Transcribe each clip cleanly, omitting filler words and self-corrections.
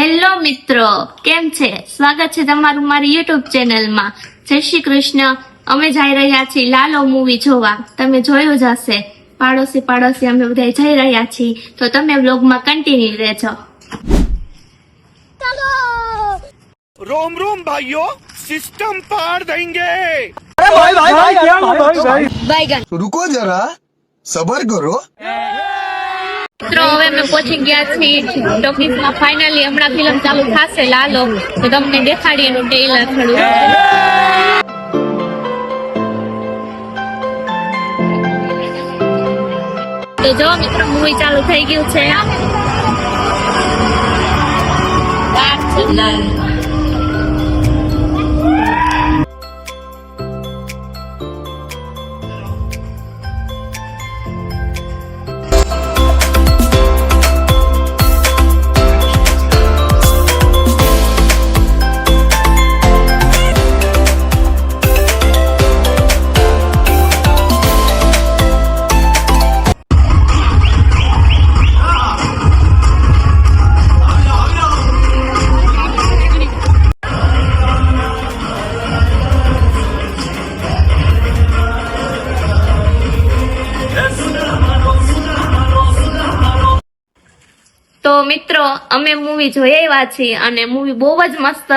Hello મિત્રો, કેમ છે? સ્વાગત છે તમારું મારી યુટ્યુબ ચેનલમાં. જય શ્રી કૃષ્ણ. અમે જઈ રહ્યા છીએ લાલો મૂવી જોવા. તમે જોયું જ હશે. પાડોશી અમે બધા જઈ રહ્યા છીએ, તો તમે વ્લોગમાં કન્ટિન્યુ રહેજો. रोम रोम भाइयों, सिस्टम पार देंगे। रुको जरा सबर करो। મિત્રો, હવે અમે પહોંચી ગયા છીએ ટોકીઝમાં. ફાઇનલી હમણાં ફિલ્મ ચાલુ થશે લાલો, તો તમને દેખાડીએ એનું ટ્રેલર થોડું. તો જો મિત્રો, મૂવી ચાલુ થઈ ગયું છે. તો મિત્રો, અમે મૂવી જોઈ આવ્યા છીએ અને મૂવી બહુ જ મસ્ત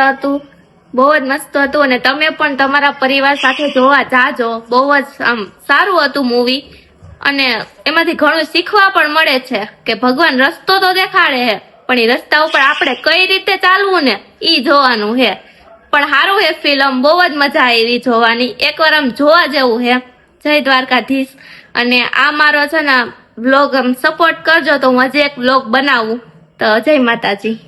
હતું અને તમે પણ તમારા પરિવાર સાથે જોવા જાજો. બહુ જ આમ સારું હતું મૂવી અને એમાંથી ઘણું શીખવા પણ મળે છે કે ભગવાન રસ્તો તો દેખાડે છે, પણ એ રસ્તા ઉપર આપણે કઈ રીતે ચાલવું ને ઈ જોવાનું છે. પણ સારું હે ફિલ્મ, બહુ જ મજા આવી જોવાની. એકવાર આમ જોવા જેવું હે. જય દ્વારકાધીશ. અને આ મારો છે ને વ્લોગ સપોર્ટ કરજો, તો હું હજી એક વ્લોગ બનાવું. તો જય માતાજી.